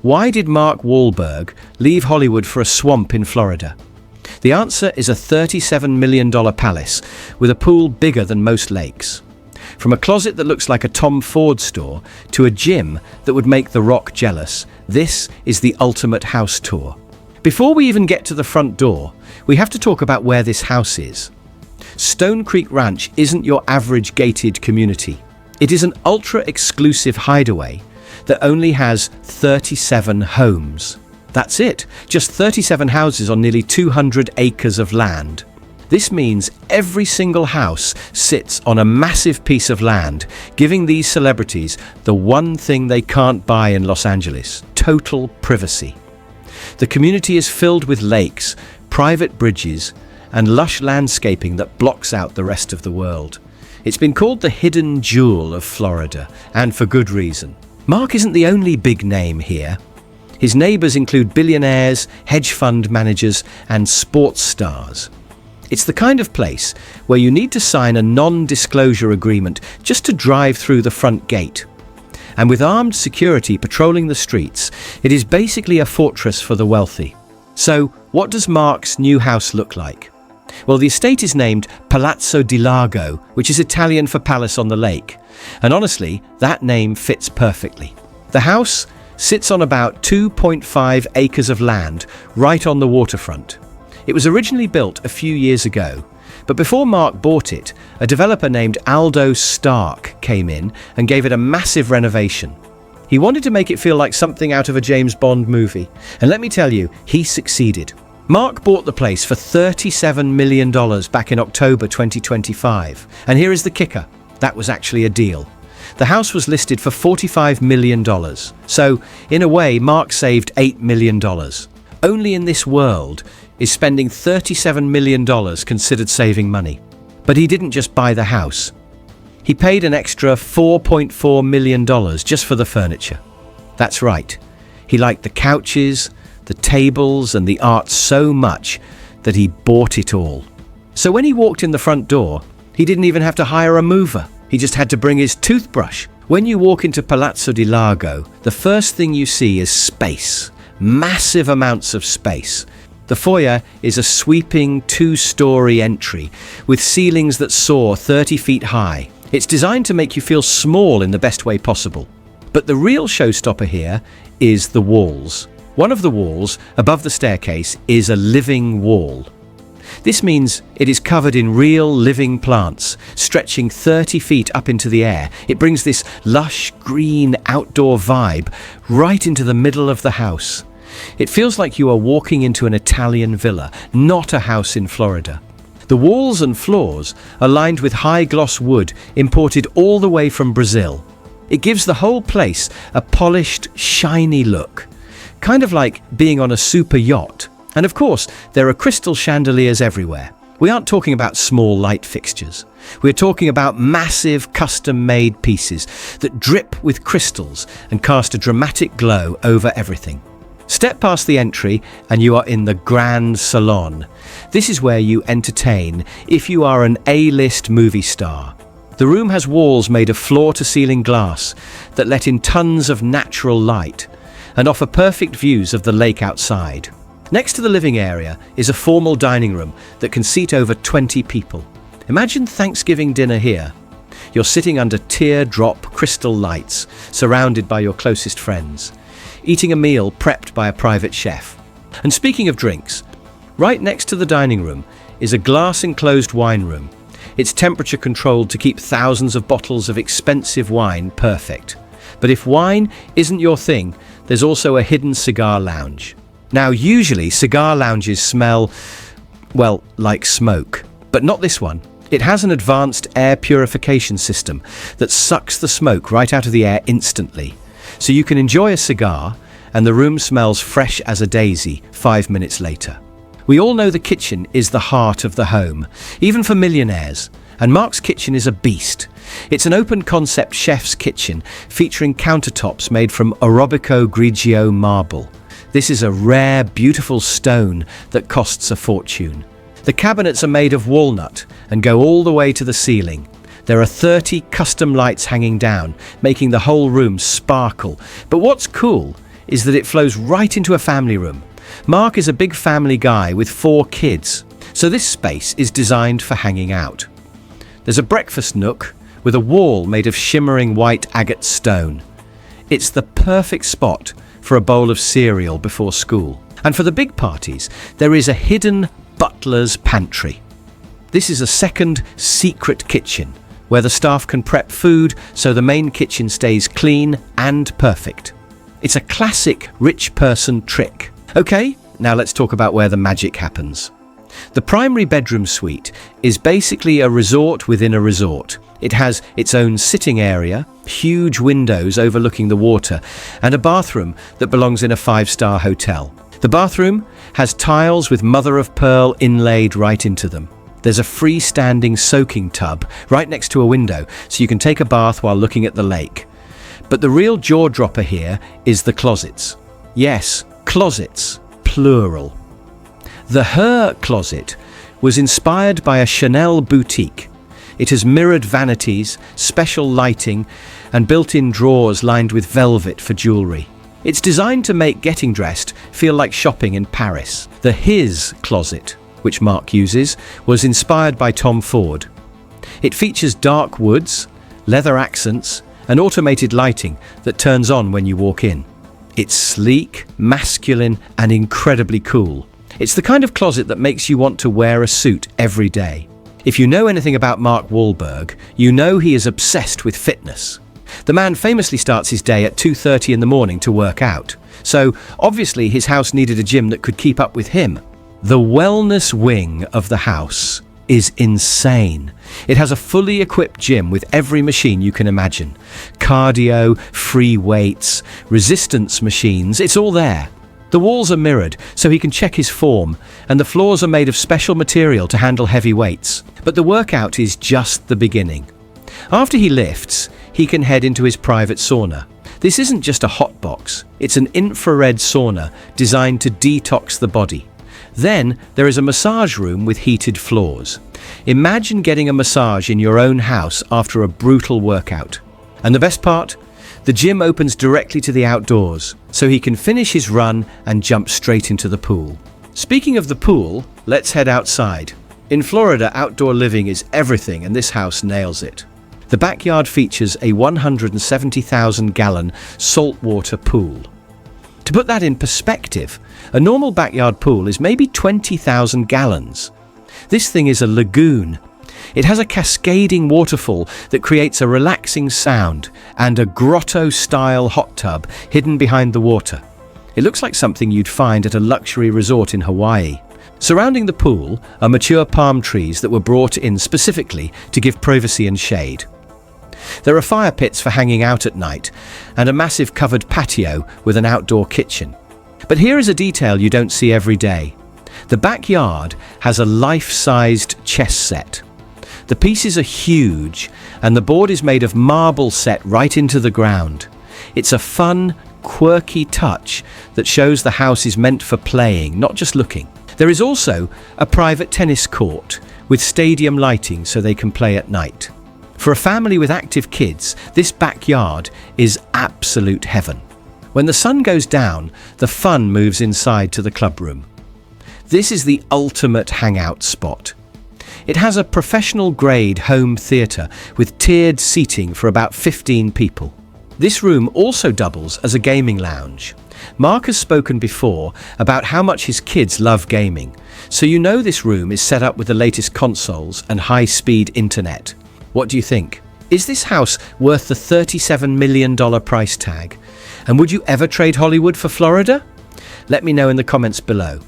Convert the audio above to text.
Why did Mark Wahlberg leave Hollywood for a swamp in Florida? The answer is a $37 million palace with a pool bigger than most lakes. From a closet that looks like a Tom Ford store to a gym that would make The Rock jealous, this is the ultimate house tour. Before we even get to the front door, we have to talk about where this house is. Stone Creek Ranch isn't your average gated community. It is an ultra-exclusive hideaway that only has 37 homes. That's it, just 37 houses on nearly 200 acres of land. This means every single house sits on a massive piece of land, giving these celebrities the one thing they can't buy in Los Angeles: total privacy. The community is filled with lakes, private bridges, and lush landscaping that blocks out the rest of the world. It's been called the hidden jewel of Florida, and for good reason. Mark isn't the only big name here. His neighbors include billionaires, hedge fund managers, and sports stars. It's the kind of place where you need to sign a non-disclosure agreement just to drive through the front gate. And with armed security patrolling the streets, it is basically a fortress for the wealthy. So, what does Mark's new house look like? Well, the estate is named Palazzo di Lago, which is Italian for palace on the lake. And honestly, that name fits perfectly. The house sits on about 2.5 acres of land right on the waterfront. It was originally built a few years ago, but before Mark bought it, a developer named Aldo Stark came in and gave it a massive renovation. He wanted to make it feel like something out of a James Bond movie, and let me tell you, he succeeded. Mark bought the place for $37 million back in October 2025, and here is the kicker: that was actually a deal. The house was listed for $45 million, so in a way Mark saved $8 million. Only in this world is spending $37 million considered saving money. But he didn't just buy the house. He paid an extra $4.4 million just for the furniture. That's right, he liked the couches, the tables, and the art so much that he bought it all. So when he walked in the front door, he didn't even have to hire a mover. He just had to bring his toothbrush. When you walk into Palazzo di Lago, the first thing you see is space. Massive amounts of space. The foyer is a sweeping 2-story entry with ceilings that soar 30 feet high. It's designed to make you feel small in the best way possible. But the real showstopper here is the walls. One of the walls above the staircase is a living wall. This means it is covered in real living plants, stretching 30 feet up into the air. It brings this lush, green, outdoor vibe right into the middle of the house. It feels like you are walking into an Italian villa, not a house in Florida. The walls and floors are lined with high-gloss wood imported all the way from Brazil. It gives the whole place a polished, shiny look, kind of like being on a super yacht. And of course, there are crystal chandeliers everywhere. We aren't talking about small light fixtures. We're talking about massive custom-made pieces that drip with crystals and cast a dramatic glow over everything. Step past the entry and you are in the Grand Salon. This is where you entertain if you are an A-list movie star. The room has walls made of floor-to-ceiling glass that let in tons of natural light and offer perfect views of the lake outside. Next to the living area is a formal dining room that can seat over 20 people. Imagine Thanksgiving dinner here. You're sitting under teardrop crystal lights, surrounded by your closest friends, eating a meal prepped by a private chef. And speaking of drinks, right next to the dining room is a glass-enclosed wine room. It's temperature controlled to keep thousands of bottles of expensive wine perfect. But if wine isn't your thing, there's also a hidden cigar lounge. Now, usually cigar lounges smell, well, like smoke, but not this one. It has an advanced air purification system that sucks the smoke right out of the air instantly. So you can enjoy a cigar and the room smells fresh as a daisy 5 minutes later. We all know the kitchen is the heart of the home, even for millionaires, and Mark's kitchen is a beast. It's an open-concept chef's kitchen featuring countertops made from Orobico Grigio marble. This is a rare, beautiful stone that costs a fortune. The cabinets are made of walnut and go all the way to the ceiling. There are 30 custom lights hanging down, making the whole room sparkle. But what's cool is that it flows right into a family room. Mark is a big family guy with 4 kids, so this space is designed for hanging out. There's a breakfast nook with a wall made of shimmering white agate stone. It's the perfect spot for a bowl of cereal before school. And for the big parties, there is a hidden butler's pantry. This is a second secret kitchen where the staff can prep food so the main kitchen stays clean and perfect. It's a classic rich person trick. Okay, now let's talk about where the magic happens. The primary bedroom suite is basically a resort within a resort. It has its own sitting area, huge windows overlooking the water, and a bathroom that belongs in a 5-star hotel. The bathroom has tiles with mother-of-pearl inlaid right into them. There's a freestanding soaking tub right next to a window, so you can take a bath while looking at the lake. But the real jaw-dropper here is the closets. Yes, closets, plural. The Her closet was inspired by a Chanel boutique. It has mirrored vanities, special lighting, and built-in drawers lined with velvet for jewellery. It's designed to make getting dressed feel like shopping in Paris. The His closet, which Mark uses, was inspired by Tom Ford. It features dark woods, leather accents, and automated lighting that turns on when you walk in. It's sleek, masculine, and incredibly cool. It's the kind of closet that makes you want to wear a suit every day. If you know anything about Mark Wahlberg, you know he is obsessed with fitness. The man famously starts his day at 2:30 in the morning to work out. So obviously his house needed a gym that could keep up with him. The wellness wing of the house is insane. It has a fully equipped gym with every machine you can imagine. Cardio, free weights, resistance machines, it's all there. The walls are mirrored so he can check his form, and the floors are made of special material to handle heavy weights. But the workout is just the beginning. After he lifts, he can head into his private sauna. This isn't just a hot box, it's an infrared sauna designed to detox the body. Then there is a massage room with heated floors. Imagine getting a massage in your own house after a brutal workout. And the best part? The gym opens directly to the outdoors, so he can finish his run and jump straight into the pool. Speaking of the pool, let's head outside. In Florida, outdoor living is everything, and this house nails it. The backyard features a 170,000-gallon saltwater pool. To put that in perspective, a normal backyard pool is maybe 20,000 gallons. This thing is a lagoon. It has a cascading waterfall that creates a relaxing sound and a grotto-style hot tub hidden behind the water. It looks like something you'd find at a luxury resort in Hawaii. Surrounding the pool are mature palm trees that were brought in specifically to give privacy and shade. There are fire pits for hanging out at night and a massive covered patio with an outdoor kitchen. But here is a detail you don't see every day. The backyard has a life-sized chess set. The pieces are huge and the board is made of marble set right into the ground. It's a fun, quirky touch that shows the house is meant for playing, not just looking. There is also a private tennis court with stadium lighting so they can play at night. For a family with active kids, this backyard is absolute heaven. When the sun goes down, the fun moves inside to the club room. This is the ultimate hangout spot. It has a professional-grade home theatre with tiered seating for about 15 people. This room also doubles as a gaming lounge. Mark has spoken before about how much his kids love gaming, so you know this room is set up with the latest consoles and high-speed internet. What do you think? Is this house worth the $37 million price tag? And would you ever trade Hollywood for Florida? Let me know in the comments below.